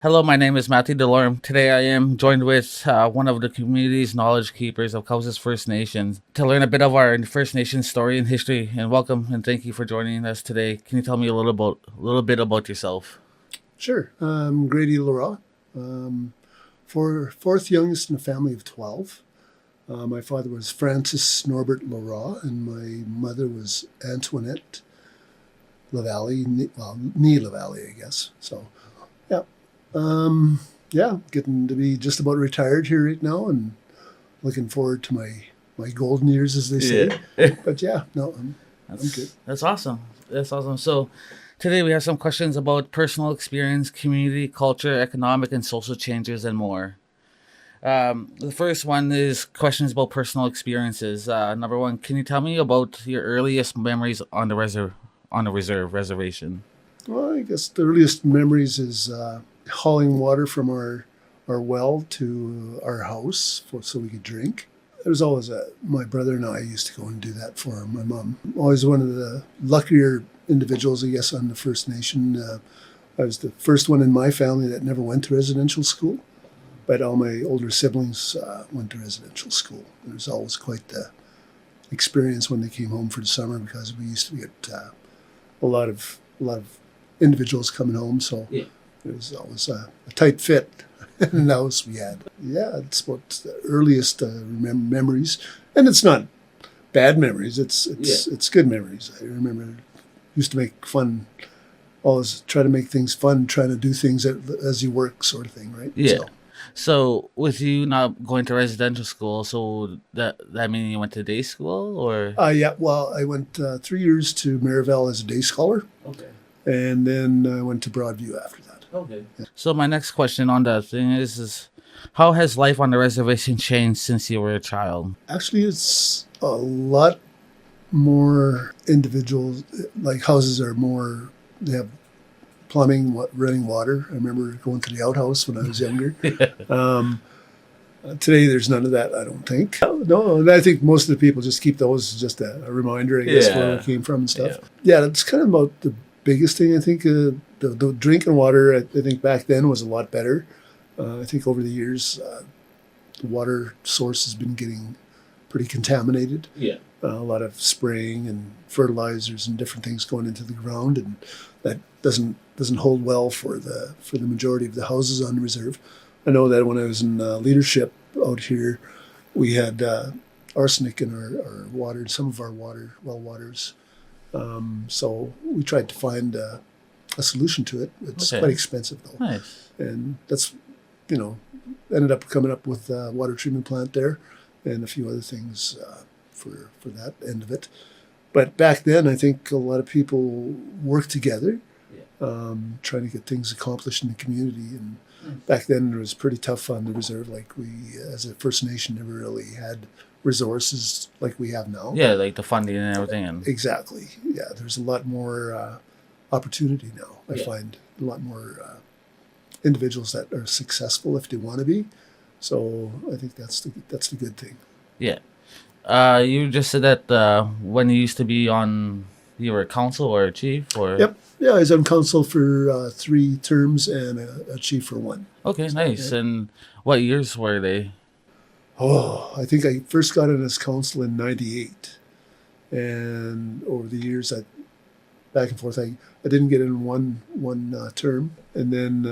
Hello, my name is Matthew Delorme. Today I am joined with one of the community's knowledge keepers of Cowessess First Nation to learn a bit of our First Nation story and history. And welcome and thank you for joining us today. Can you tell me a little bit about yourself? Sure. I'm Grady Lerat, fourth youngest in a family of 12. My father was Francis Norbert Lerat, and my mother was Antoinette Lavalle, Nee Lavalle, I guess. So, yeah. Getting to be just about retired here right now and looking forward to my golden years, as they say. Yeah. But yeah, no, I'm good. That's awesome. That's awesome. So today we have some questions about personal experience, community, culture, economic and social changes, and more. The first one is questions about personal experiences. Number one, can you tell me about your earliest memories on the reservation? Well, I guess the earliest memories is hauling water from our well to our house so we could drink. There was always my brother and I used to go and do that for my mom. Always one of the luckier individuals, I guess, on the First Nation. I was the first one in my family that never went to residential school, but all my older siblings went to residential school. It was always quite the experience when they came home for the summer because we used to get a lot of individuals coming home, so Yeah. it was always a tight fit in the house we had. Yeah, it's about the earliest memories, and it's not bad memories. It's good memories. I remember used to make fun, always try to make things fun, trying to do things as you work, sort of thing, right? Yeah. So with you not going to residential school, so that means you went to day school or? Yeah. Well, I went 3 years to Maryville as a day scholar, Okay. and then I went to Broadview after that. Okay. So my next question on that thing is how has life on the reservation changed since you were a child? Actually, it's a lot more individuals. Like houses are more. They have plumbing, running water. I remember going to the outhouse when I was younger. Today, there's none of that, I don't think. No, and I think most of the people just keep those as just a reminder, I guess, where we came from and stuff. Yeah, that's kind of about the biggest thing, I think. The drinking water, I think back then was a lot better. I think over the years, the water source has been getting pretty contaminated. Yeah. A lot of spraying and fertilizers and different things going into the ground, and that doesn't hold well for the majority of the houses on the reserve. I know that when I was in leadership out here, we had arsenic in our water, some of our well waters. So we tried to find a solution to it. It's Okay. quite expensive though, Nice. and that's ended up coming up with a water treatment plant there, and a few other things for that end of it. But back then, I think a lot of people worked together, trying to get things accomplished in the community. And back then, it was pretty tough on the reserve. Like we, as a First Nation, never really had resources like we have now. Yeah, like the funding and everything. And Exactly. Yeah, there's a lot more opportunity now. I Yeah. find a lot more individuals that are successful if they want to be. So I think that's the good thing. yeah. You just said that when you used to be on, you were a council or a chief or? Yep. Yeah, I was on council for 3 terms and a chief for 1. Okay, nice. Yeah. And what years were they? Oh, I think I first got in as council in '98, and over the years, back and forth. I didn't get in one term, and then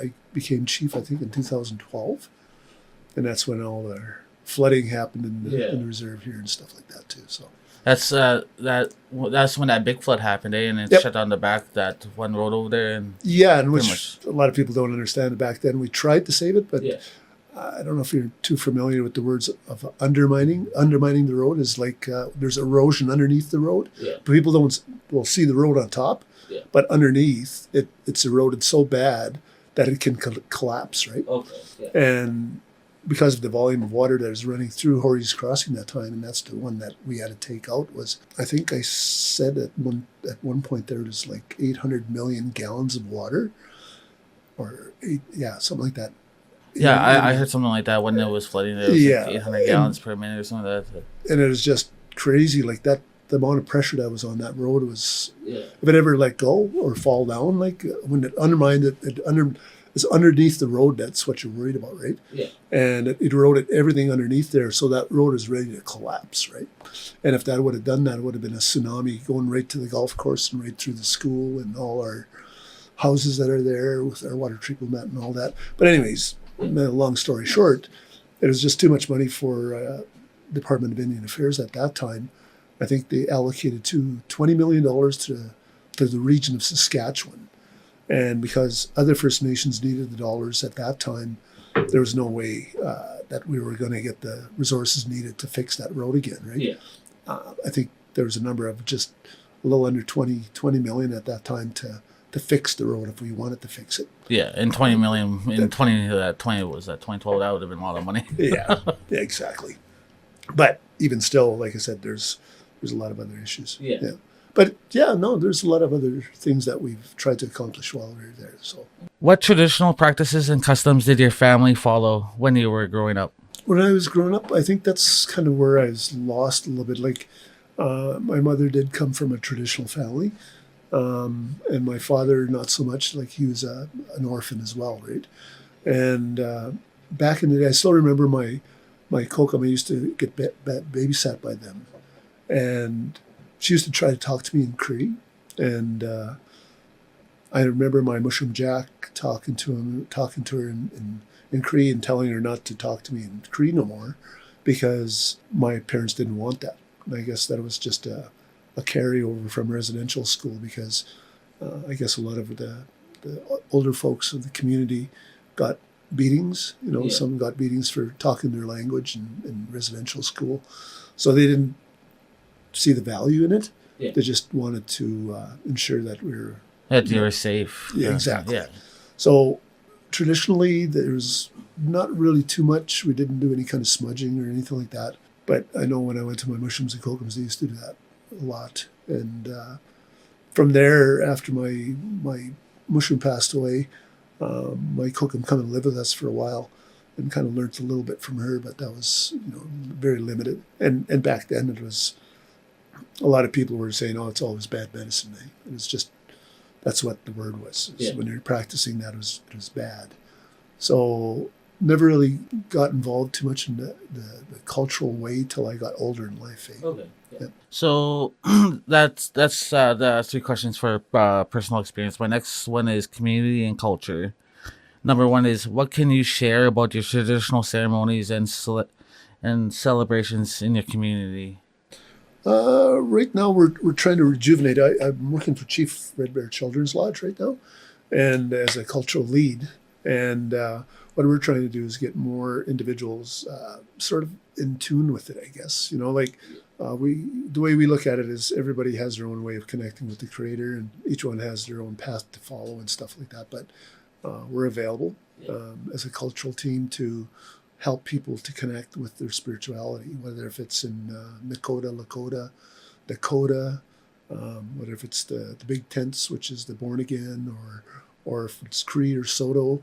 I became chief, I think, in 2012, and that's when all the flooding happened in the reserve here and stuff like that too. So That's that's when that big flood happened, and it Yep. shut down the back that one road over there, and yeah, and Pretty which a lot of people don't understand. Back then, we tried to save it, but I don't know if you're too familiar with the words of undermining. Undermining the road is like there's erosion underneath the road. Yeah. But people will see the road on top, Yeah. but underneath it's eroded so bad that it can collapse, right? Okay. Yeah. And because of the volume of water that is running through Horry's Crossing that time, and that's the one that we had to take out, was, I think I said at one point there was like 800 million gallons of water, or something like that. Yeah, I heard something like that when it was flooding. It was Yeah. like 800 gallons per minute or something like that. And it was just crazy. Like that the amount of pressure that was on that road was, Yeah. if it ever let go or fall down, like when it undermined it's underneath the road, that's what you're worried about, right? Yeah. And it eroded everything underneath there, so that road is ready to collapse, right? And if that would have done that, it would have been a tsunami going right to the golf course and right through the school and all our houses that are there with our water treatment plant and all that. But anyways, long story short, it was just too much money for Department of Indian Affairs at that time. I think they allocated $20 million to the region of Saskatchewan. And because other First Nations needed the dollars at that time, there was no way that we were going to get the resources needed to fix that road again, right? Yeah. I think there was a number of just a little under 20 million at that time to fix the road if we wanted to fix it. Yeah, and 20 million in 20 was that 2012, that would have been a lot of money. Yeah, exactly. But even still, like I said, there's a lot of other issues. Yeah. But yeah, no, there's a lot of other things that we've tried to accomplish while we were there. So, What traditional practices and customs did your family follow when you were growing up? when I was growing up, I think that's kind of where I was lost a little bit. Like, my mother did come from a traditional family, and my father not so much. Like, he was an orphan as well, right? And back in the day, I still remember my kokum. I used to get babysat by them, and she used to try to talk to me in Cree, and I remember my mushroom Jack talking to her in Cree and telling her not to talk to me in Cree no more, because my parents didn't want that. And I guess that was just a carryover from residential school, because I guess a lot of the older folks of the community got beatings. Yeah. Some got beatings for talking their language in residential school, so they didn't see the value in it. Yeah. They just wanted to ensure that we were. That you were safe. Yeah, exactly. Yeah. So traditionally, there's not really too much. We didn't do any kind of smudging or anything like that. But I know when I went to my mushrooms and kokums, they used to do that a lot. And from there, after my mushroom passed away, my kokum come and live with us for a while, and kind of learned a little bit from her, but that was very limited. And back then, it was a lot of people were saying, "Oh, it's always bad medicine." It was just, that's what the word was. Yeah. When you're practicing that, it was bad. So never really got involved too much in the cultural way till I got older in life. Okay. Yeah. So that's the 3 questions for personal experience. My next one is community and culture. Number 1 is, what can you share about your traditional ceremonies and celebrations in your community? Right now, we're trying to rejuvenate. I'm working for Chief Red Bear Children's Lodge right now, and as a cultural lead. And what we're trying to do is get more individuals sort of in tune with it, I guess. The way we look at it is everybody has their own way of connecting with the Creator, and each one has their own path to follow and stuff like that. But we're available as a cultural team to help people to connect with their spirituality, whether if it's in Nakota, Lakota, Dakota, whether if it's the big tents, which is the born again, or if it's Cree or Soto.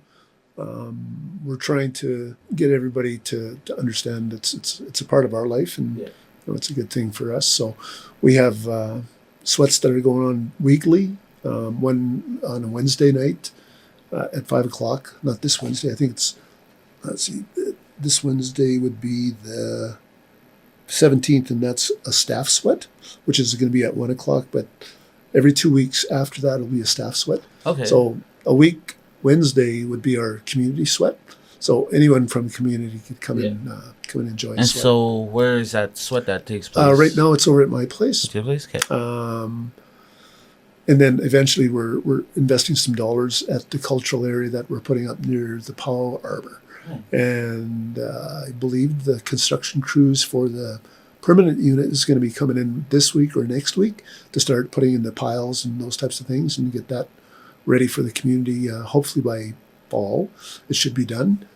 We're trying to get everybody to understand it's a part of our life, and it's a good thing for us. So we have sweats that are going on weekly, one on a Wednesday night at 5:00. Not this Wednesday. I think it's, let's see, this Wednesday would be the 17th, and that's a staff sweat, which is going to be at 1:00. But every 2 weeks after that, it'll be a staff sweat. Okay. So a week Wednesday would be our community sweat. So anyone from the community could come in and enjoy. And sweat. so, where is that sweat that takes place? Right now, it's over at my place. At your place? Okay. And then eventually, we're investing some dollars at the cultural area that we're putting up near the Powell Arbor. And I believe the construction crews for the permanent unit is going to be coming in this week or next week to start putting in the piles and those types of things and get that ready for the community. Hopefully by fall, it should be done.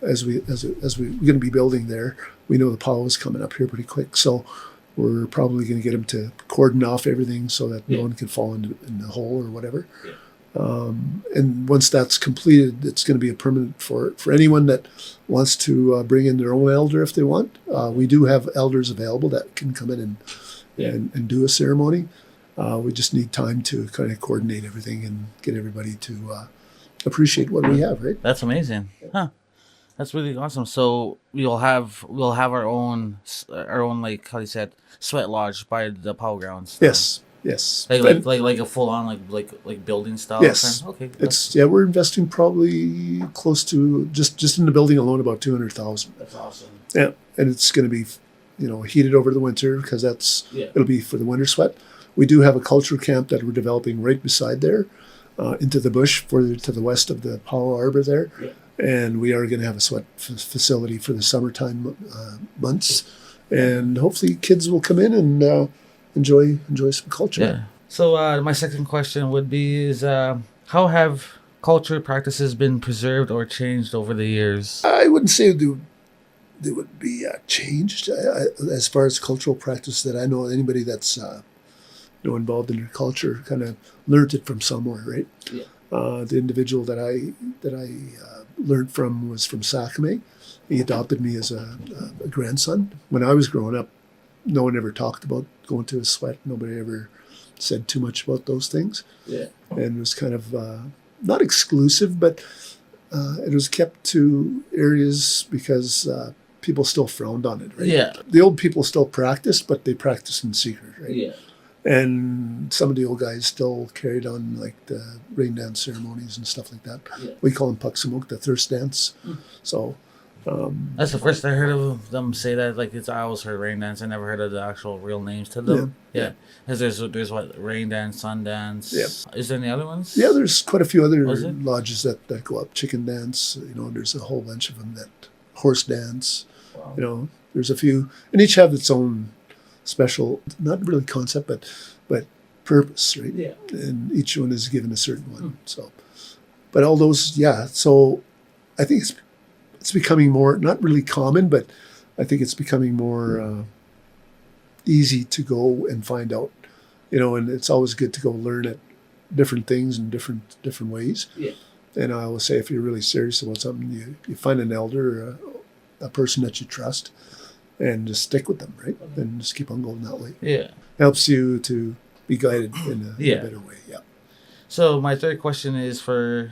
As we're going to be building there, we know the Powell is coming up here pretty quick, so we're probably going to get them to cordon off everything so that no one can fall in the hole or whatever. And once that's completed, it's going to be a permanent for anyone that wants to bring in their own elder if they want. We do have elders available that can come in and do a ceremony. We just need time to kind of coordinate everything and get everybody to appreciate what we have, right? That's amazing. Huh. That's really awesome. So we'll have our own like how you said sweat lodge by the power grounds. Then. Yes. Like a full on like building style. Yes. Kind? Okay. It's we're investing probably close to just in the building alone about 200,000. That's awesome. Yeah, and it's going to be, heated over the winter because it'll be for the winter sweat. We do have a cultural camp that we're developing right beside there, into the bush to the west of the Powell Arbor there, and we are going to have a sweat facility for the summertime months, and hopefully kids will come in and enjoy some culture. Yeah. So my second question would be is how have culture practices been preserved or changed over the years? I wouldn't say they would be changed as far as cultural practice that I know. Anybody that's involved in their culture kind of learned it from somewhere, right? Yeah. The individual that I learned from was from Sakamay. He adopted me as a grandson. When I was growing up, no one ever talked about going to a sweat. Nobody ever said too much about those things. Yeah. And it was kind of not exclusive, but it was kept to areas because people still frowned on it, right? Yeah. The old people still practiced, but they practiced in secret, right? Yeah. And some of the old guys still carried on like the rain dance ceremonies and stuff like that. Yeah. We call them Puxamuk, the thirst dance. So that's the first I heard of them say that. Like I always heard rain dance. I never heard of the actual real names to them. Yeah. Because there's what rain dance, sun dance. Yeah. Is there any other ones? Yeah, there's quite a few other Oh, is it? lodges that go up. Chicken dance. There's a whole bunch of them. That horse dance. Wow. There's a few, and each have its own special, not really concept, but purpose, right? Yeah. And each one is given a certain one. So, but all those, yeah. So, I think it's becoming more, not really common, but I think it's becoming more easy to go and find out, and it's always good to go learn at different things in different ways. Yeah. And I always say, if you're really serious about something, you find an elder or a person that you trust, and just stick with them, right? And just keep on going that way. Yeah. Helps you to be guided in a better way. Yeah. So my third question is are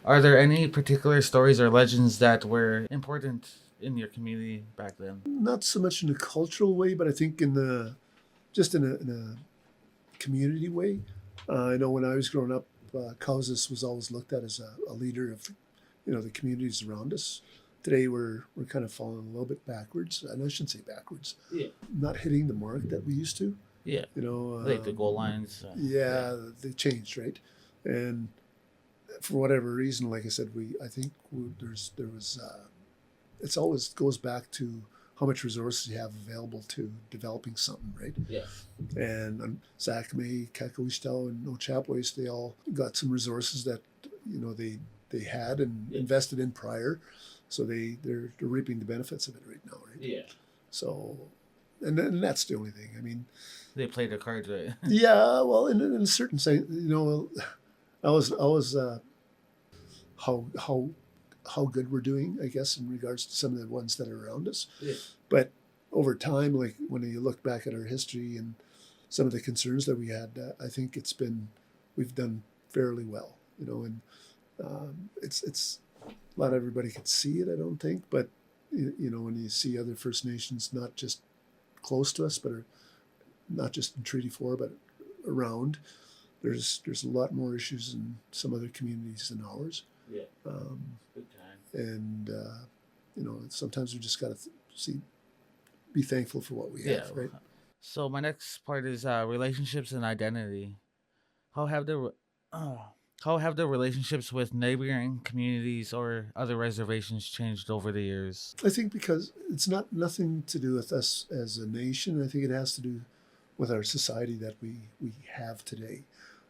there any particular stories or legends that were important in your community back then? Not so much in a cultural way, but I think in a community way. I know when I was growing up, Cowessess was always looked at as a leader of, the communities around us. Today we're kind of falling a little bit backwards, and I shouldn't say backwards. Yeah. Not hitting the mark that we used to. Yeah. Like the goal lines. They changed, right? And for whatever reason, like I said, it always goes back to how much resources you have available to developing something, right? Yeah. And Sakamay, Kakawistau, and Ochapways, they all got some resources that they had and invested in prior, so they're reaping the benefits of it right now, right? Yeah. So, and that's the only thing. I mean, they play their cards right. Yeah, well, in a certain sense, I was how good we're doing, I guess, in regards to some of the ones that are around us. Yeah. But over time, like when you look back at our history and some of the concerns that we had, I think we've done fairly well, and it's not everybody can see it, I don't think, but when you see other First Nations, not just close to us, but are not just in Treaty 4, but around, there's a lot more issues in some other communities than ours. Yeah. Good time. And sometimes we just got to be thankful for what we have, right? So my next part is relationships and identity. How have the relationships with neighboring communities or other reservations changed over the years? I think because it's nothing to do with us as a nation. I think it has to do with our society that we have today.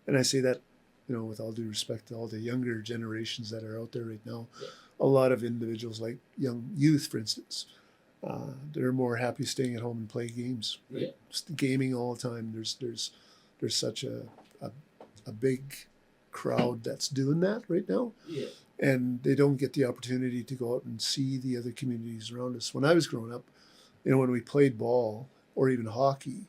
And I say that, with all due respect to all the younger generations that are out there right now. Yeah. A lot of individuals, like young youth, for instance, they're more happy staying at home and play games. Right? Yeah. Just gaming all the time. There's such a big crowd that's doing that right now. Yeah. And they don't get the opportunity to go out and see the other communities around us. When I was growing up, when we played ball or even hockey,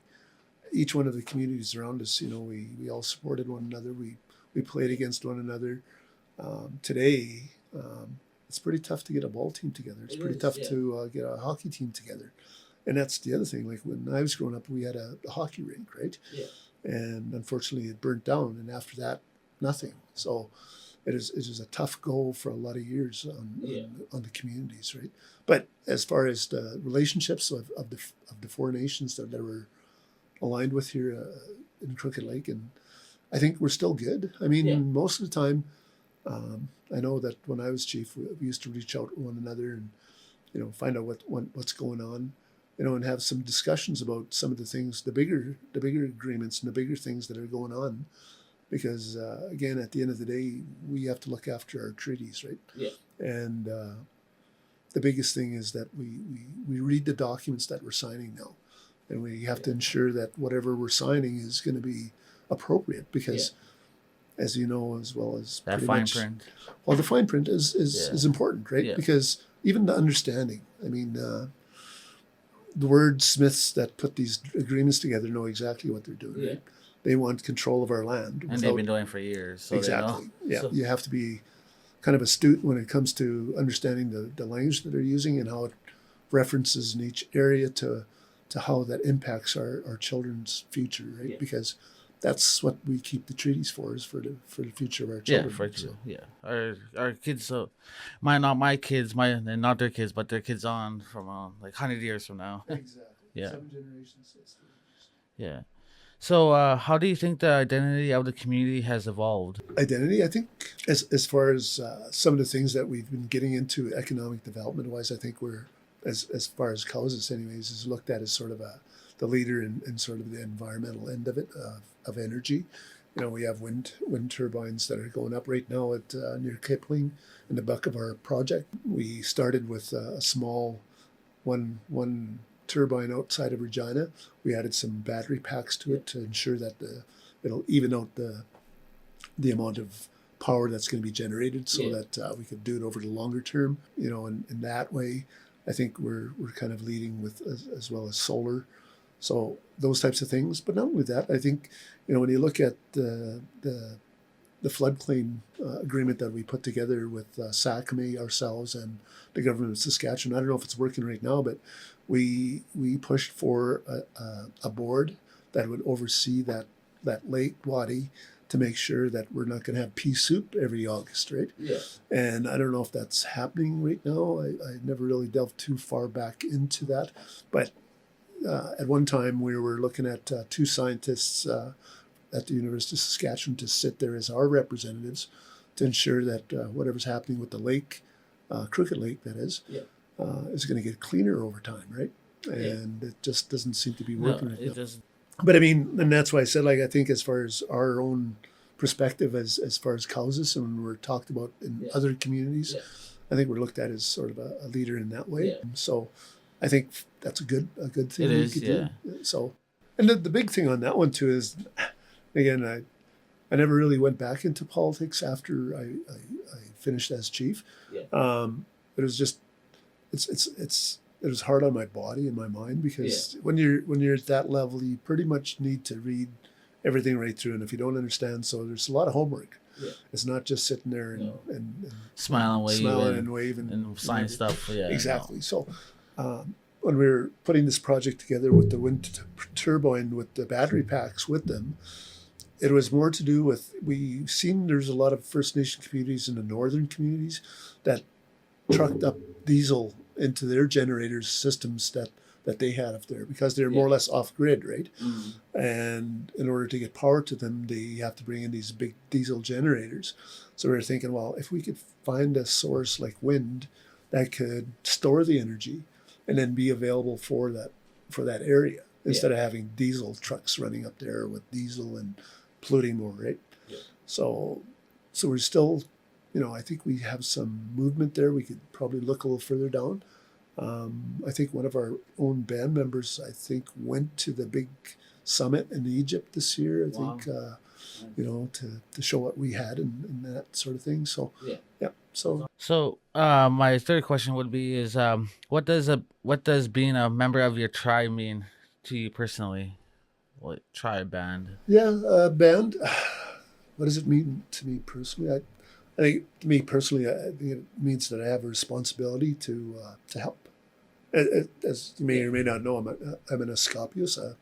each one of the communities around us, we all supported one another. We played against one another. Today, it's pretty tough to get a ball team together. It's pretty tough to get a hockey team together. And that's the other thing. Like when I was growing up, we had a hockey rink, right? Yeah. And unfortunately, it burnt down. And after that, nothing. So it is a tough go for a lot of years on the communities, right? But as far as the relationships of the four nations that were aligned with here in Crooked Lake, and I think we're still good. I mean, most of the time, I know that when I was chief, we used to reach out to one another and find out what's going on, and have some discussions about some of the things, the bigger agreements and the bigger things that are going on. Because again, at the end of the day, we have to look after our treaties, right? Yeah. And the biggest thing is that we read the documents that we're signing now, and we have to ensure that whatever we're signing is going to be appropriate. Because, as you know, as well as that fine print. Well, the fine print is important, right? Yeah. Because even the understanding. I mean, the wordsmiths that put these agreements together know exactly what they're doing. Yeah. Right? They want control of our land. And they've been doing it for years. So exactly. They know. Yeah. So you have to be kind of astute when it comes to understanding the language that they're using and how it references in each area to how that impacts our children's future, right? Yeah. Because that's what we keep the treaties for, is for the future of our children. Our kids. So, not my kids, and not their kids, but their kids on from like 100 years from now. Exactly. Yeah. 7 generations. Yeah. So, how do you think the identity of the community has evolved? Identity, I think, as far as some of the things that we've been getting into economic development wise, I think we're, as far as Cowessess anyways, is looked at as sort of the leader in sort of the environmental end of it, of energy. We have wind turbines that are going up right now at near Kipling in the back of our project. We started with a small one turbine outside of Regina. We added some battery packs to it to ensure that it'll even out the amount of power that's going to be generated, so that we could do it over the longer term. And in that way, I think we're kind of leading with as well as solar. So those types of things. But not only that, I think when you look at the floodplain agreement that we put together with SACME, ourselves, and the government of Saskatchewan. I don't know if it's working right now, but we pushed for a board that would oversee that lake Wadi to make sure that we're not going to have pea soup every August, right? Yeah. And I don't know if that's happening right now. I never really delved too far back into that, but at one time we were looking at 2 scientists at the University of Saskatchewan to sit there as our representatives to ensure that whatever's happening with the lake, Crooked Lake, that is going to get cleaner over time, right? And it just doesn't seem to be working right now. Doesn't. But I mean, and that's why I said, like, I think as far as our own perspective, as far as Cowessess, and when we're talked about in other communities, I think we're looked at as sort of a leader in that way. So I think that's a good thing. It is, do. So, and the big thing on that one too is, again, I never really went back into politics after I finished as chief. It was just it was hard on my body and my mind, because when you're at that level, you pretty much need to read everything right through, and if you don't understand, so there's a lot of homework. It's not just sitting there and smile and wave and sign stuff. Exactly. So when we were putting this project together with the wind turbine with the battery packs with them, it was more to do with, we've seen there's a lot of First Nation communities in the northern communities that trucked up diesel into their generators systems that they had up there, because they're more or less off grid, right? Mm-hmm. And in order to get power to them, they have to bring in these big diesel generators. So we were thinking, well, if we could find a source like wind that could store the energy and then be available for that area, instead of having diesel trucks running up there with diesel and polluting more, right? So we're still, I think we have some movement there. We could probably look a little further down. I think one of our own band members, went to the big summit in Egypt this year. I think, to show what we had and that sort of thing. So, So my third question would be is, what does being a member of your tribe mean to you personally? Like tribe band. Yeah, band. What does it mean to me personally? I think to me personally, I think it means that I have a responsibility to help. As you may or may not know, I'm an Escopius, a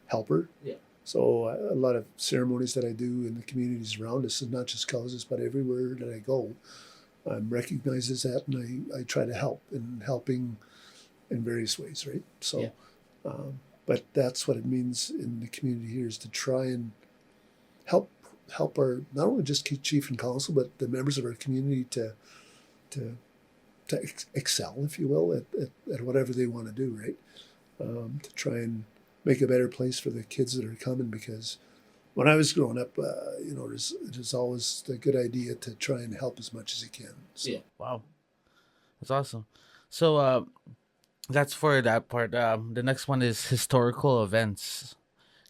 helper. Yeah. So a lot of ceremonies that I do in the communities around us, and not just Cowessess, but everywhere that I go, I'm recognized as that, and I try to help, and helping in various ways, right? So, Yeah. but that's what it means in the community here, is to try and help our, not only just chief and council, but the members of our community to excel, if you will, at whatever they want to do, right? To try and make a better place for the kids that are coming. Because when I was growing up, it was always a good idea to try and help as much as you can. So. Yeah. Wow. That's awesome. So that's for that part. The next one is historical events.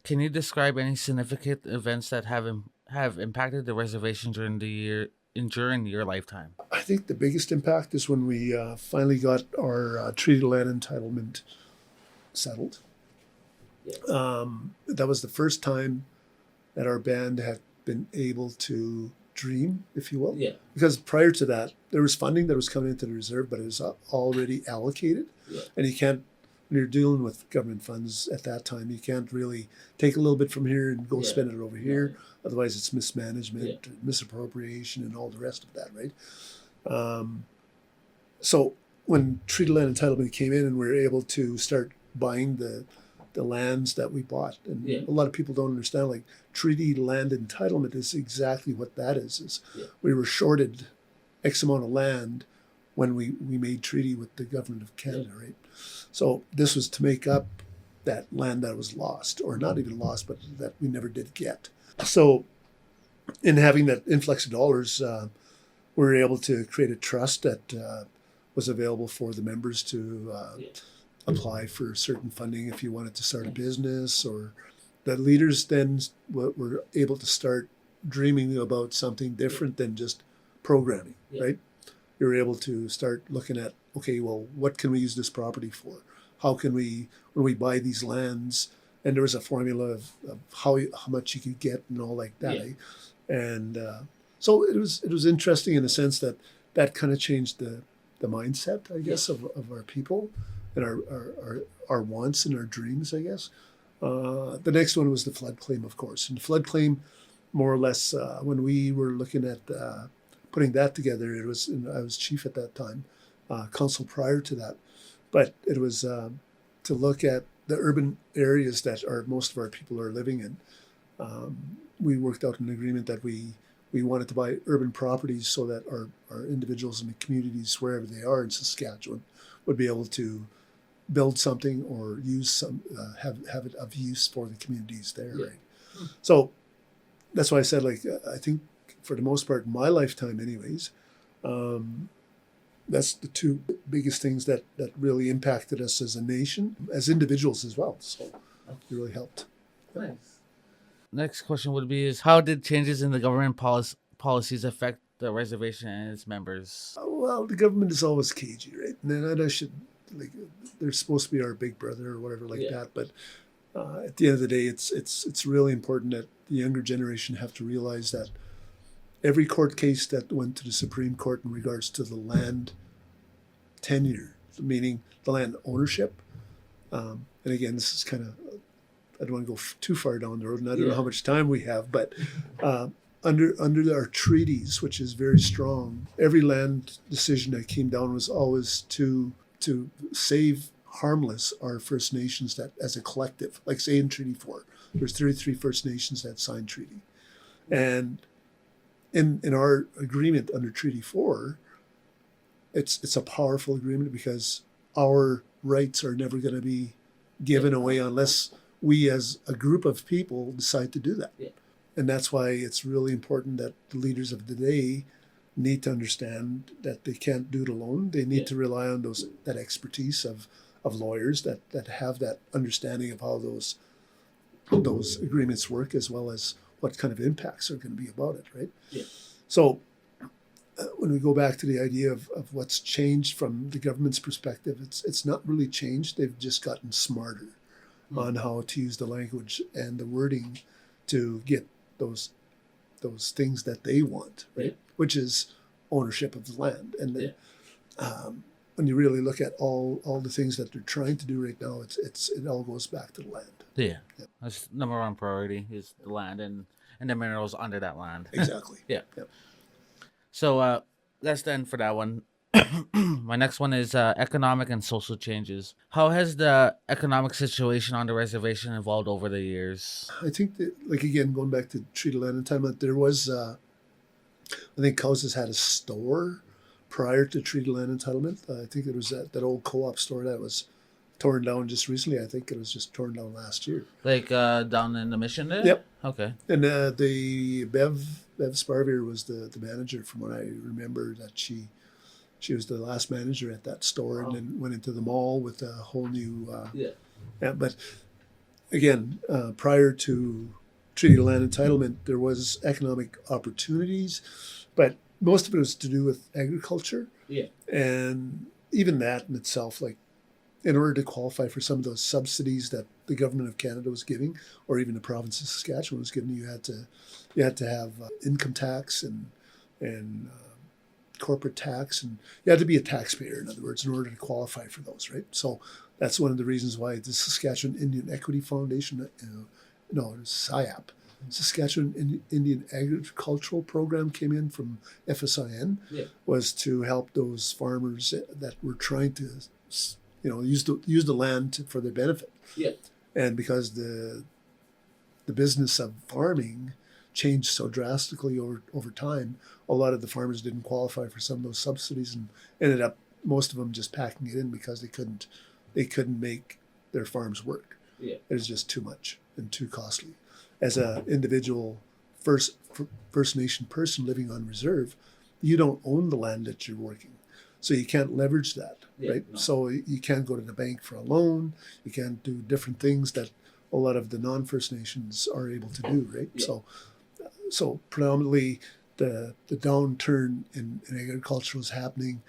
Can you describe any significant events that have impacted the reservation during your lifetime? I think the biggest impact is when we finally got our treaty land entitlement settled. Yeah. That was the first time that our band had been able to dream, if you will. Yeah. Because prior to that, there was funding that was coming into the reserve, but it was already allocated. Yeah. And you can't, when you're dealing with government funds at that time, you can't really take a little bit from here and go spend it over here. Otherwise, it's mismanagement, misappropriation, and all the rest of that, right? So when treaty land entitlement came in and we were able to start buying the lands that we bought, and a lot of people don't understand, like, treaty land entitlement is exactly what that is we were shorted X amount of land when we made treaty with the government of Canada, right? So this was to make up that land that was lost, or not even lost, but that we never did get. So in having that influx of dollars, we were able to create a trust that was available for the members to apply for certain funding if you wanted to start a business, or the leaders then were able to start dreaming about something different than just programming, right? You were able to start looking at, okay, well, what can we use this property for? How can we, when we buy these lands, and there was a formula of how much you could get and all like that. And so it was interesting in the sense that kind of changed the mindset, I guess, of our people, and our wants and our dreams, I guess. The next one was the flood claim, of course. And the flood claim, more or less, when we were looking at putting that together, I was chief at that time, council prior to that. But it was to look at the urban areas that most of our people are living in. We worked out an agreement that we wanted to buy urban properties so that our individuals in the communities, wherever they are in Saskatchewan, would be able to build something or use some, have it of use for the communities there, right? So that's why I said, like, I think for the most part in my lifetime anyways, that's the two biggest things that really impacted us as a nation, as individuals as well. So it really helped. Nice. Next question would be is how did changes in the government policies affect the reservation and its members? Well, the government is always cagey, right? And I should, like, they're supposed to be our big brother or whatever like that. But at the end of the day, it's really important that the younger generation have to realize that every court case that went to the Supreme Court in regards to the land tenure, meaning the land ownership, and again, this is kind of, I don't want to go too far down the road, and I don't know how much time we have, but under our treaties, which is very strong, every land decision that came down was always to save harmless our First Nations that as a collective, like say in Treaty 4, there's 33 First Nations that signed treaty. And in our agreement under Treaty 4, it's a powerful agreement because our rights are never going to be given away unless we as a group of people decide to do that. And that's why it's really important that the leaders of the day need to understand that they can't do it alone. They need to rely on that expertise of lawyers that have that understanding of how those agreements work, as well as what kind of impacts are going to be about it, right? So when we go back to the idea of what's changed from the government's perspective, it's not really changed. They've just gotten smarter. on how to use the language and the wording to get those things that they want, right? Yeah. Which is ownership of the land. And then, Yeah. when you really look at all the things that they're trying to do right now, it all goes back to the land. Yeah. Yep. That's number one priority is the land and the minerals under that land. Exactly. Yeah. Yep. So that's the end for that one. My next one is economic and social changes. How has the economic situation on the reservation evolved over the years? I think that, like, again, going back to treaty land entitlement, there was, I think Cowessess had a store prior to treaty land entitlement. I think it was that old co-op store that was torn down just recently. I think it was just torn down last year. Like down in the mission there? Yep. Okay. And the Bev Sparvier was the manager, from what I remember, that she was the last manager at that store, and then went into the mall with a whole new. But again, prior to treaty land entitlement, there was economic opportunities, but most of it was to do with agriculture. Yeah. And even that in itself, like, in order to qualify for some of those subsidies that the government of Canada was giving, or even the province of Saskatchewan was giving, you had to have income tax and corporate tax, and you had to be a taxpayer, in other words, in order to qualify for those, right? So that's one of the reasons why the Saskatchewan Indian Equity Foundation, SIAP, Saskatchewan Indian Agricultural Program, came in from FSIN, was to help those farmers that were trying to, use the land for their benefit. Yeah. And because the business of farming changed so drastically over time, a lot of the farmers didn't qualify for some of those subsidies, and ended up, most of them, just packing it in because they couldn't make their farms work. Yeah. It was just too much and too costly. As an individual First Nation person living on reserve, you don't own the land that you're working, so you can't leverage that, right? No. So you can't go to the bank for a loan. You can't do different things that a lot of the non-First Nations are able to do, right? Yeah. So predominantly the downturn in agriculture was happening.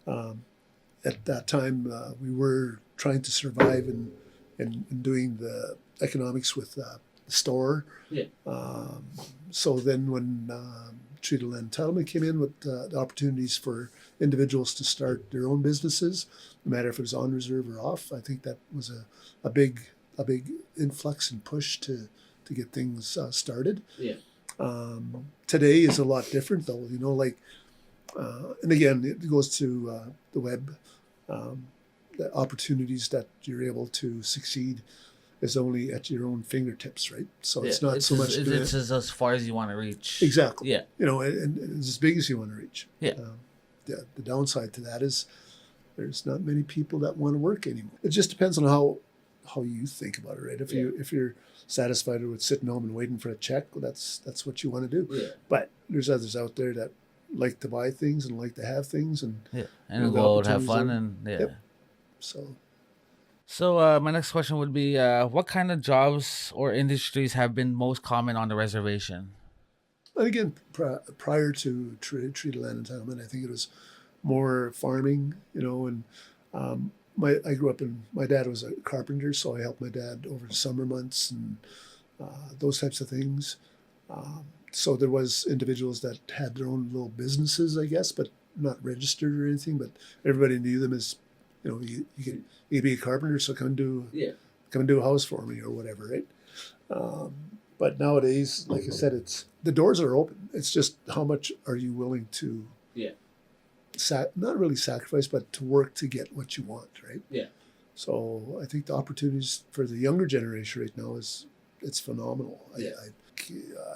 At that time, we were trying to survive and doing the economics with the store. Yeah. So then when treaty land entitlement came in with the opportunities for individuals to start their own businesses, no matter if it was on reserve or off, I think that was a big influx and push to get things started. Yeah. Today is a lot different, though. And again, it goes to the web. The opportunities that you're able to succeed is only at your own fingertips, right? So it's not so much. It's as far as you want to reach. Exactly. Yeah. And it's as big as you want to reach. Yeah. The downside to that is there's not many people that want to work anymore. It just depends on how you think about it, right? If you're satisfied with sitting home and waiting for a check, well, that's what you want to do. Yeah. But there's others out there that like to buy things and like to have things, and go out, have fun, and Yep. So my next question would be, what kind of jobs or industries have been most common on the reservation? And again, prior to treaty land entitlement, I think it was more farming, and I grew up my dad was a carpenter, so I helped my dad over the summer months and those types of things. So there was individuals that had their own little businesses, I guess, but not registered or anything, but everybody knew them as, you could be a carpenter, so come and do a house for me or whatever, right? But nowadays, like I said, the doors are open. It's just how much are you willing to not really sacrifice, but to work to get what you want, right? Yeah. So I think the opportunities for the younger generation right now it's phenomenal. Yeah.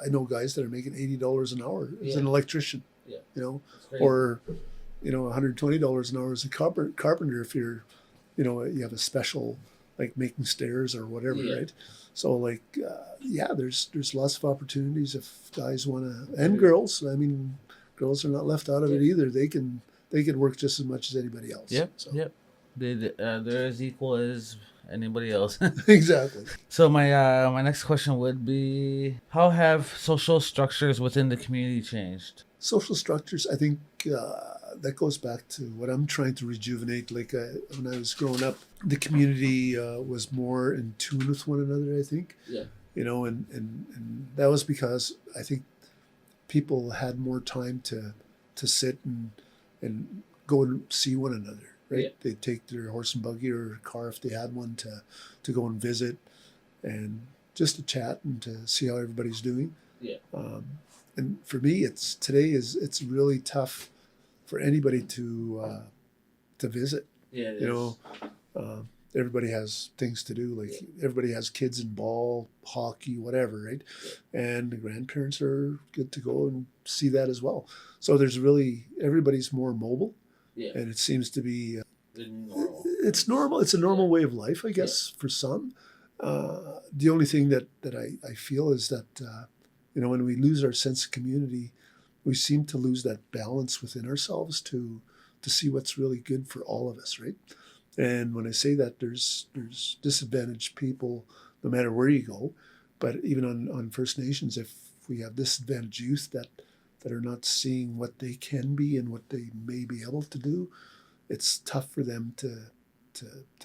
I know guys that are making $80 an hour as an electrician, or $120 an hour as a carpenter if you're, you have a special, like making stairs or whatever, right? So there's lots of opportunities if guys want to, and girls. I mean, girls are not left out of it either. They can work just as much as anybody else. Yep. So. Yep. They're as equal as anybody else. Exactly. So my next question would be, how have social structures within the community changed? Social structures, I think that goes back to what I'm trying to rejuvenate. Like when I was growing up, the community was more in tune with one another, I think. Yeah. And that was because I think people had more time to sit and go and see one another, right? Yeah. They'd take their horse and buggy or car if they had one to go and visit and just to chat and to see how everybody's doing. Yeah. And for me, it's really tough for anybody to visit. Yeah. Everybody has things to do. Like everybody has kids in ball, hockey, whatever, right? Yeah. And the grandparents are good to go and see that as well. So everybody's more mobile. Yeah. And it seems to be Normal. it's normal. It's a normal way of life, I guess, for some. The only thing that I feel is that when we lose our sense of community, we seem to lose that balance within ourselves to see what's really good for all of us, right? And when I say that, there's disadvantaged people no matter where you go, but even on First Nations, if we have disadvantaged youth that are not seeing what they can be and what they may be able to do, it's tough for them to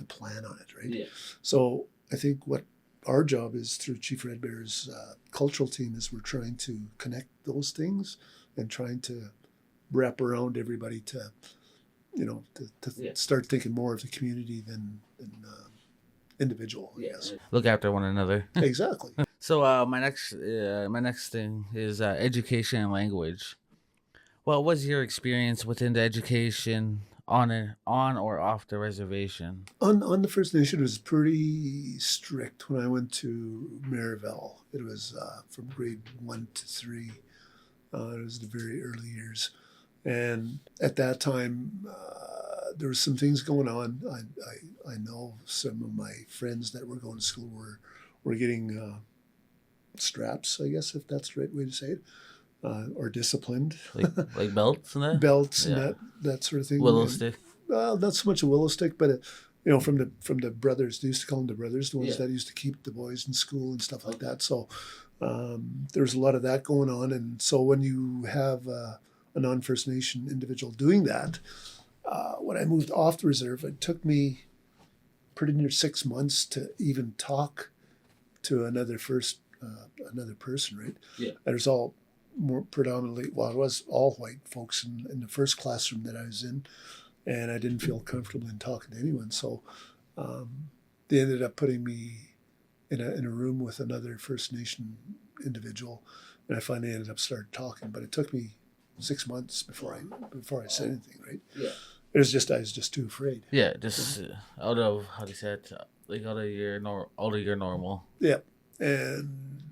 plan on it, right? Yeah. So I think what our job is through Chief Red Bear's cultural team is we're trying to connect those things and trying to wrap around everybody to start thinking more of the community than individual, I guess. Look after one another. Exactly. So my next thing is education and language. What was your experience within the education on or off the reservation? On the First Nation, it was pretty strict when I went to Maryville. It was from grade 1 to 3. It was the very early years. And at that time, there were some things going on. I know some of my friends that were going to school were getting straps, I guess, if that's the right way to say it, or disciplined. Like belts and that? Belts Yeah. and that sort of thing. Willow stick. Well, not so much a willow stick, but from the brothers. They used to call them the brothers, the ones that used to keep the boys in school and stuff like that. So there's a lot of that going on. And so when you have a non-First Nation individual doing that, when I moved off the reserve, it took me pretty near 6 months to even talk to another person, right? Yeah. There's all more predominantly, well, it was all white folks in the first classroom that I was in, and I didn't feel comfortable in talking to anyone. So they ended up putting me in a room with another First Nation individual, and I finally ended up started talking. But it took me 6 months before I said anything, right? Yeah. I was just too afraid. Yeah, just out of, how do you say it, like out of your normal. Yeah, and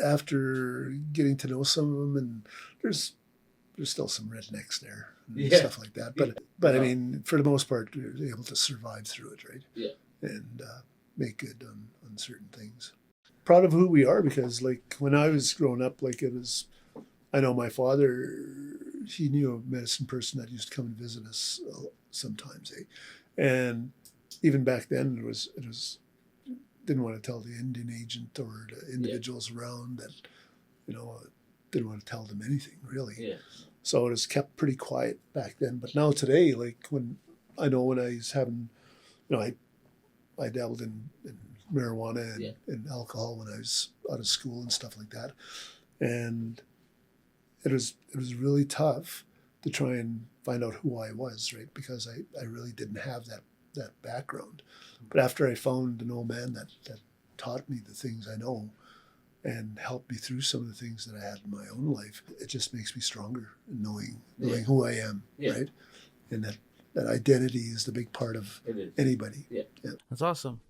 after getting to know some of them, and there's still some rednecks there and stuff like that. But I mean, for the most part, you're able to survive through it, right? Yeah. And make good on certain things. Proud of who we are, because like when I was growing up, I know my father, he knew a medicine person that used to come and visit us sometimes, and even back then it was didn't want to tell the Indian agent or the individuals around that, didn't want to tell them anything really. Yeah. So it was kept pretty quiet back then. But now today, like when I was having, I dabbled in marijuana and alcohol when I was out of school and stuff like that, and it was really tough to try and find out who I was, right? Because I really didn't have that background. But after I found an old man that taught me the things I know and helped me through some of the things that I had in my own life, it just makes me stronger in knowing who I am, right? And that identity is the big part of anybody. Yeah. That's awesome.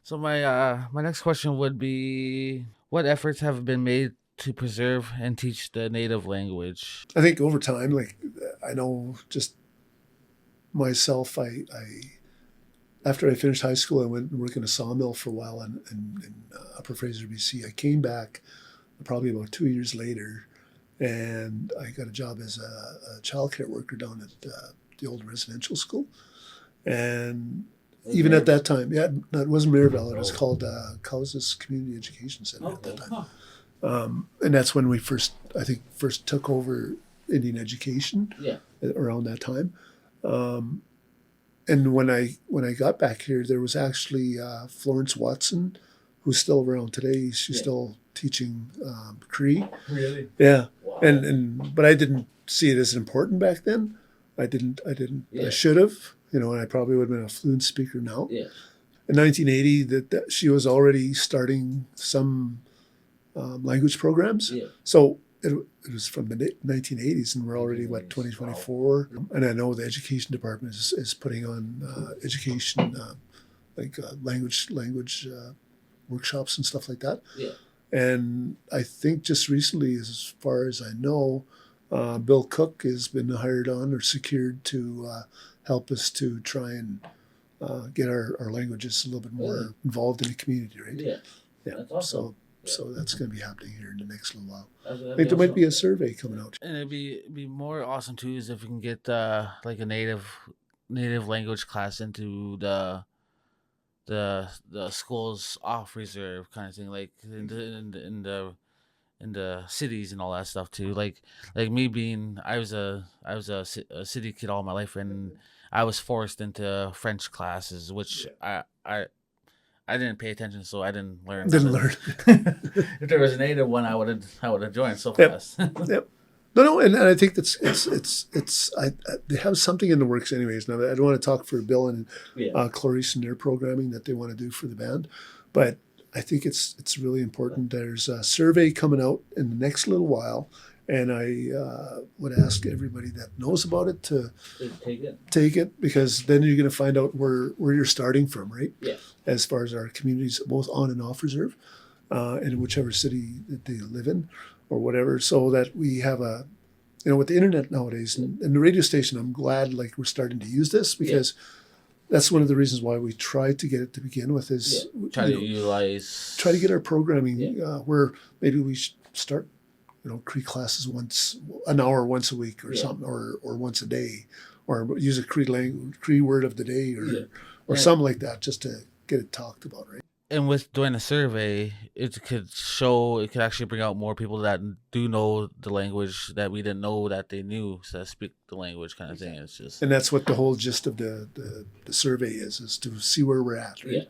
So my next question would be, what efforts have been made to preserve and teach the native language? I think over time, like I know just myself, I after I finished high school, I went and worked in a sawmill for a while in Upper Fraser, BC. I came back probably about 2 years later, and I got a job as a childcare worker down at the old residential school. And even at that time, it wasn't Maryville. It was called Cowessess Community Education Center at that time. And that's when we first took over Indian education Yeah. around that time. And when I got back here, there was actually Florence Watson, who's still around today. She's still teaching Cree. Really? Yeah. Wow. But I didn't see it as important back then. I didn't. Yeah. I should have. And I probably would have been a fluent speaker now. Yeah. In 1980, that she was already starting some language programs. Yeah. So it was from the 1980s, and we're already 2024. Wow. And I know the education department is putting on education language workshops and stuff like that. Yeah. And I think just recently, as far as I know, Bill Cook has been hired on or secured to help us to try and get our languages a little bit more involved in the community, right? Yeah. Yeah. That's awesome. So that's going to be happening here in the next little while. That'd I think there might be a survey coming out. And it'd be more awesome too is if we can get like a native language class into the schools off reserve kind of thing, like in the cities and all that stuff too. Like me being, I was a city kid all my life, and I was forced into French classes, which I didn't pay attention, so I didn't learn. If there was a native one, I would have joined so fast. Yep. No, and I think they have something in the works anyways. Now, I don't want to talk for Bill and Clarice and their programming that they want to do for the band, but I think it's really important. There's a survey coming out in the next little while, and I would ask everybody that knows about it to take it, because then you're going to find out where you're starting from, right? Yeah. As far as our communities, both on and off reserve, and in whichever city that they live in, or whatever, so that we have with the internet nowadays and the radio station, I'm glad we're starting to use this, because that's one of the reasons why we tried to get it to begin with is try to get our programming where maybe we should start Cree classes an hour once a week or something, or once a day, or use a Cree word of the day or something like that, just to get it talked about, right? And with doing a survey, it could actually bring out more people that do know the language that we didn't know that they knew, so that speak the language kind of thing. It's just, and that's what the whole gist of the survey is to see where we're at, right?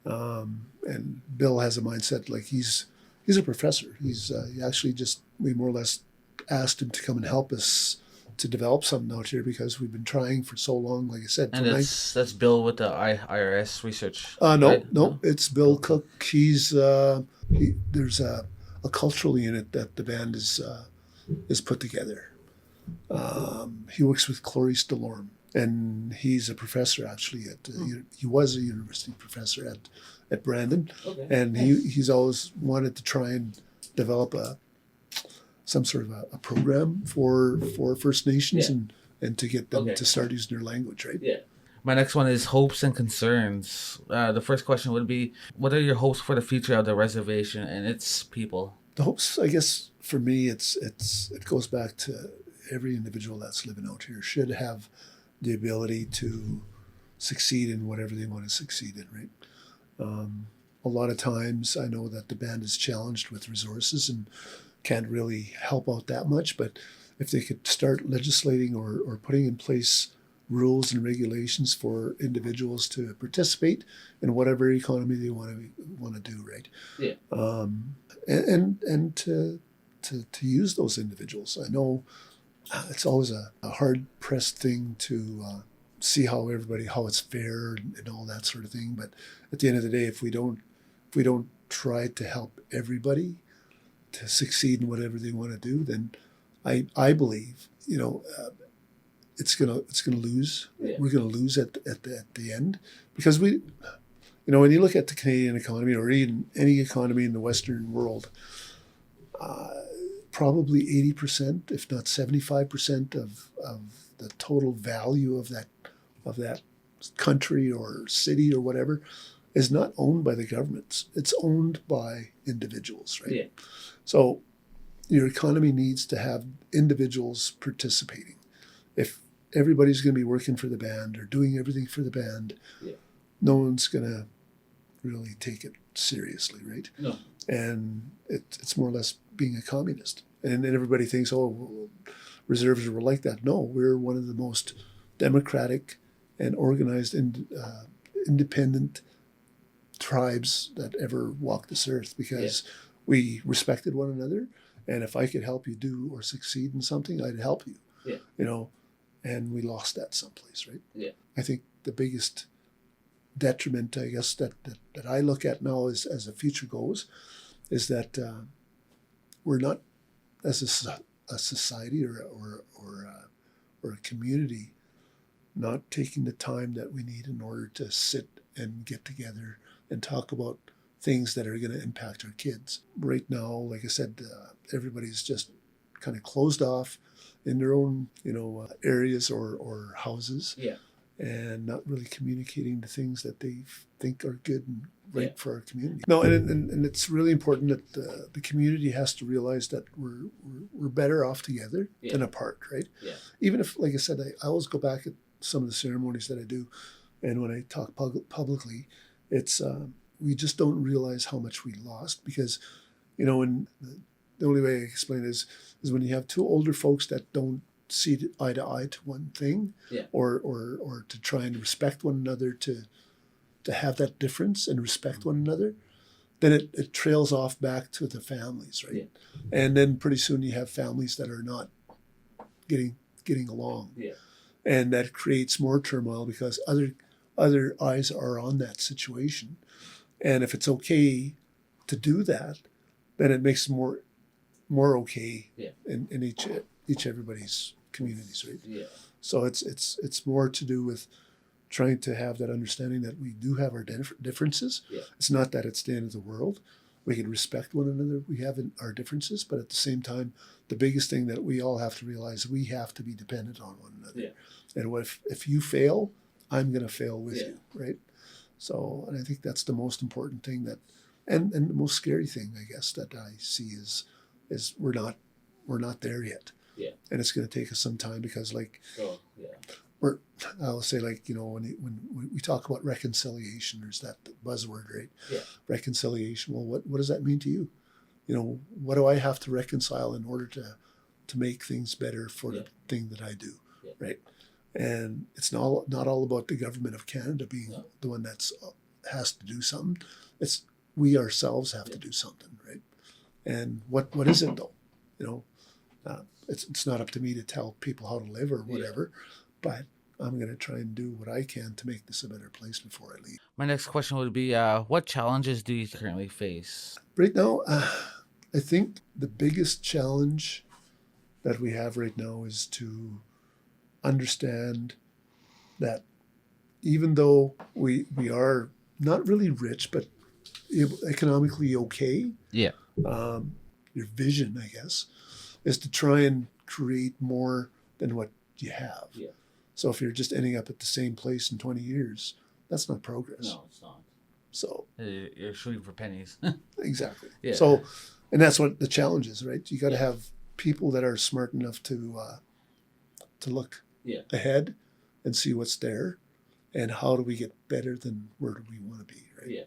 And Bill has a mindset he's a professor. He actually we more or less asked him to come and help us to develop something out here, because we've been trying for so long, like I said. And that's Bill with the IRS research. No, it's Bill Cook. He's there's a cultural unit that the band is put together. He works with Clarice Delorme, and he's a professor actually he was a university professor at Brandon, and he's always wanted to try and develop some sort of a program for First Nations and to get them to start using their language, right? Yeah. My next one is hopes and concerns. The first question would be, what are your hopes for the future of the reservation and its people? The hopes, I guess, for me, it goes back to every individual that's living out here should have the ability to succeed in whatever they want to succeed in, right? A lot of times I know that the band is challenged with resources and can't really help out that much, but if they could start legislating or putting in place rules and regulations for individuals to participate in whatever economy they want to do, right? Yeah. And to use those individuals. I know it's always a hard pressed thing to see how it's fair and all that sort of thing. But at the end of the day, if we don't try to help everybody to succeed in whatever they want to do, then I believe it's gonna lose. Yeah. We're gonna lose at the end, because when you look at the Canadian economy or even any economy in the Western world, probably 80%, if not 75% of the total value of that country or city or whatever is not owned by the governments. It's owned by individuals, right? Yeah. So your economy needs to have individuals participating. If everybody's going to be working for the band or doing everything for the band, no one's going to really take it seriously, right? No. And it's more or less being a communist. And then everybody thinks, oh, reserves were like that. No, we're one of the most democratic and organized and independent tribes that ever walked this earth, because we respected one another. And if I could help you do or succeed in something, I'd help you. Yeah. You know, and we lost that someplace, right? Yeah. I think the biggest detriment, I guess, that I look at now as the future goes, is that we're not, as a society or a community, not taking the time that we need in order to sit and get together and talk about things that are going to impact our kids. Right now, like I said, everybody's just kind of closed off in their own, areas or houses. Yeah. And not really communicating the things that they think are good and right for our community. No, and it's really important that the community has to realize that we're better off together than apart, right? Yeah. Even if, like I said, I always go back at some of the ceremonies that I do, and when I talk publicly, it's we just don't realize how much we lost, because, when the only way I explain it is when you have two older folks that don't see eye to eye to one thing, or to try and respect one another, to have that difference and respect one another, then it trails off back to the families, right? Yeah. And then pretty soon you have families that are not getting along, and that creates more turmoil because other eyes are on that situation, and if it's okay to do that, then it makes it more okay in each everybody's communities, right? Yeah. So it's more to do with trying to have that understanding that we do have our differences. Yeah. It's not that it's the end of the world. We can respect one another. We have our differences, but at the same time, the biggest thing that we all have to realize, we have to be dependent on one another. Yeah. And if you fail, I'm going to fail with you, right? So, and I think that's the most important thing and the most scary thing, I guess, that I see is we're not there yet. Yeah. And it's going to take us some time, because I'll say, when we talk about reconciliation, there's that buzzword, right? Yeah. Reconciliation. Well, what does that mean to you? What do I have to reconcile in order to make things better for the thing that I do, right? And it's not all about the government of Canada being the one that's has to do something. It's we ourselves have to do something, right? And what is it though? It's not up to me to tell people how to live or whatever, but I'm going to try and do what I can to make this a better place before I leave. My next question would be, what challenges do you currently face? Right now, I think the biggest challenge that we have right now is to understand that even though we are not really rich, but economically okay, your vision, I guess, is to try and create more than what you have. Yeah. So if you're just ending up at the same place in 20 years, that's not progress. No, it's not. So you're shooting for pennies. Exactly. Yeah. So, and that's what the challenge is, right? You got to have people that are smart enough to look ahead and see what's there, and how do we get better than where do we want to be, right? Yeah.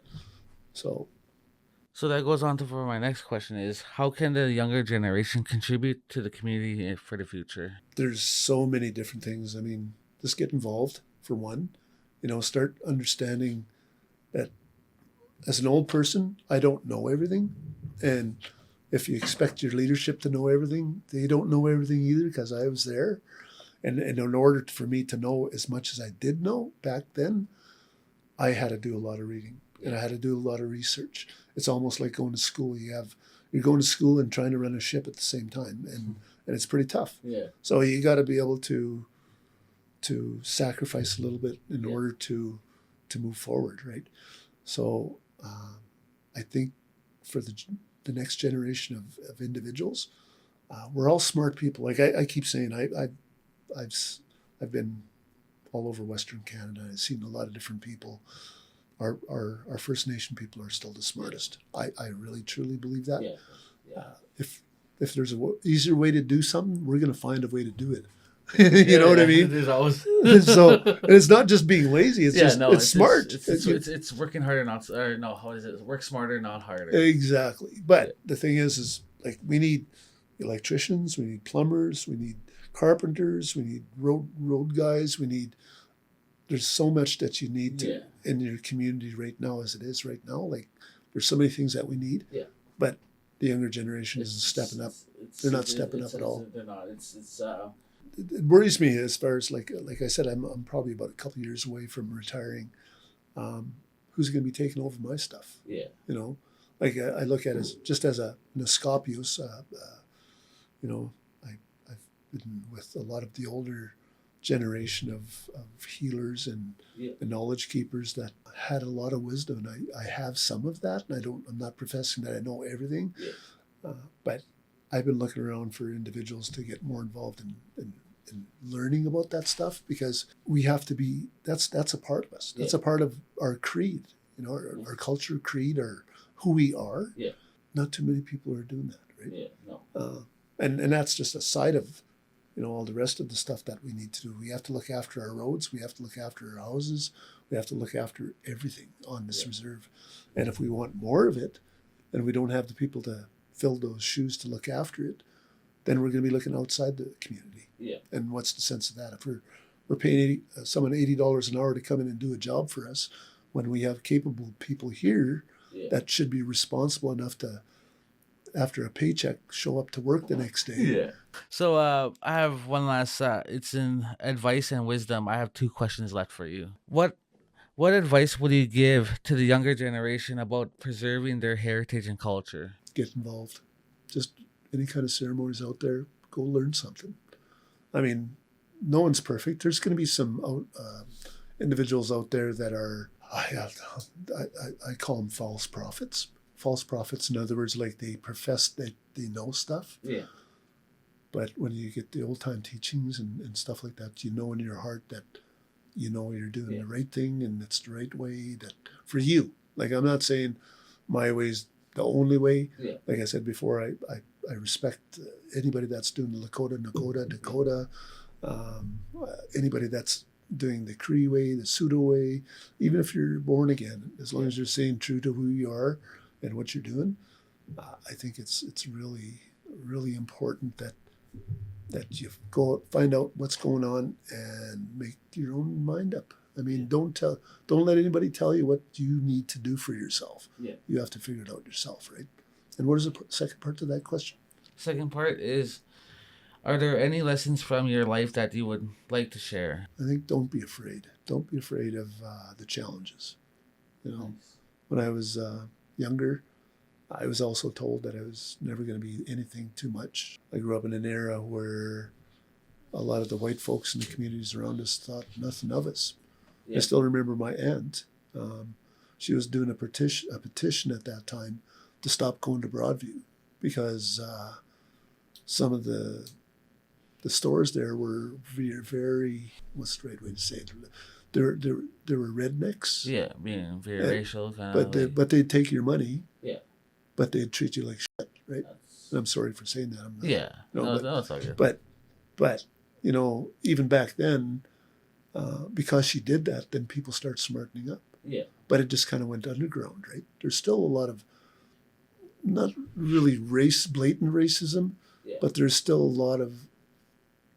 So that goes on for my next question is, how can the younger generation contribute to the community for the future? There's so many different things. I mean, just get involved, for one. Start understanding that as an old person, I don't know everything. And if you expect your leadership to know everything, they don't know everything either, because I was there. And in order for me to know as much as I did know back then, I had to do a lot of reading. And I had to do a lot of research. It's almost like going to school. You're going to school and trying to run a ship at the same time, and it's pretty tough. Yeah. So you got to be able to sacrifice a little bit in order to move forward, right? So I think for the next generation of individuals, we're all smart people. Like I keep saying, I've been all over Western Canada. I've seen a lot of different people. Our First Nation people are still the smartest. I really truly believe that. Yeah. Yeah. If there's an easier way to do something, we're going to find a way to do it. You know what I mean? There's always so, and it's not just being lazy. It's it's smart. It's working harder, how is it? Work smarter, not harder. Exactly. But the thing is like we need electricians, we need plumbers, we need carpenters, we need road guys, we need. There's so much that you need to Yeah. in your community right now as it is right now. Like there's so many things that we need. Yeah. But the younger generation isn't stepping up. They're not stepping up at all. They're not. It's It worries me as far as like I said, I'm probably about a couple of years away from retiring. Who's going to be taking over my stuff? yeah. You know, like I look at it as just as an escapius. You know, I've been with a lot of the older generation of healers and knowledge keepers that had a lot of wisdom, and I have some of that, and I'm not professing that I know everything, but I've been looking around for individuals to get more involved in learning about that stuff, because we have to be, that's a part of us. That's a part of our creed, you know, our culture creed, or who we are. Yeah. Not too many people are doing that, right? Yeah. No. And that's just a side of, you know, all the rest of the stuff that we need to do. We have to look after our roads. We have to look after our houses. We have to look after everything on this reserve. And if we want more of it, and we don't have the people to fill those shoes to look after it, then we're going to be looking outside the community. Yeah. And what's the sense of that? If we're paying someone $80 an hour to come in and do a job for us, when we have capable people here that should be responsible enough to, after a paycheck, show up to work the next day. Yeah. So I have one last. It's in advice and wisdom. I have two questions left for you. What advice would you give to the younger generation about preserving their heritage and culture? Get involved. Just any kind of ceremonies out there, go learn something. I mean, no one's perfect. There's going to be some individuals out there that are, I call them false prophets. False prophets, in other words, like they profess that they know stuff. Yeah. But when you get the old time teachings and stuff like that, you know in your heart that you know you're doing the right thing and it's the right way that for you. Like, I'm not saying my way's the only way. Yeah. Like I said before, I respect anybody that's doing the Dakota, anybody that's doing the Cree way, the Pseudo way, even if you're born again, as long as you're staying true to who you are and what you're doing, I think it's really, really important that you go find out what's going on and make your own mind up. I mean, don't let anybody tell you what you need to do for yourself. Yeah. You have to figure it out yourself, right? And what is the second part to that question? Second part is, are there any lessons from your life that you would like to share? I think don't be afraid. Don't be afraid of the challenges. You know, when I was younger, I was also told that I was never going to be anything too much. I grew up in an era where a lot of the white folks in the communities around us thought nothing of us. Yeah. I still remember my aunt. She was doing a petition at that time to stop going to Broadview because some of the stores there were very, what's the right way to say it? There were rednecks. Yeah, being very racial kind of. But they'd take your money. Yeah. But they'd treat you like shit, right? And I'm sorry for saying that. I'm not, yeah. No, it's all good. But you know, even back then, because she did that, then people start smartening up. Yeah. But it just kind of went underground, right? There's still a lot of not really blatant racism, but there's still a lot of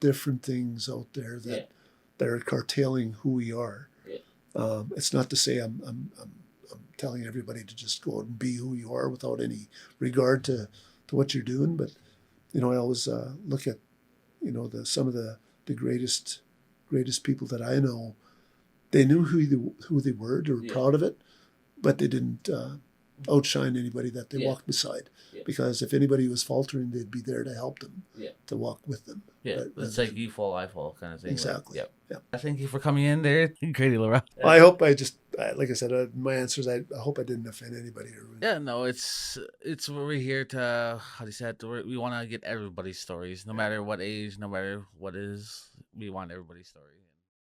different things out there that are curtailing who we are. Yeah. It's not to say I'm telling everybody to just go out and be who you are without any regard to what you're doing, but you know, I always look at, you know, some of the greatest people that I know. They knew who they were. They were proud of it, but they didn't outshine anybody that they walked beside. Yeah. Because if anybody was faltering, they'd be there to help them, to walk with them. Yeah, it's like you fall, I fall kind of thing. Exactly. Right? Yep. Yeah. Thank you for coming in there, Grady Lerat. I hope like I said, my answers, I hope I didn't offend anybody. Yeah, no, it's we're here to, how do you say it, we want to get everybody's stories, no matter what age, no matter what is, we want everybody's story.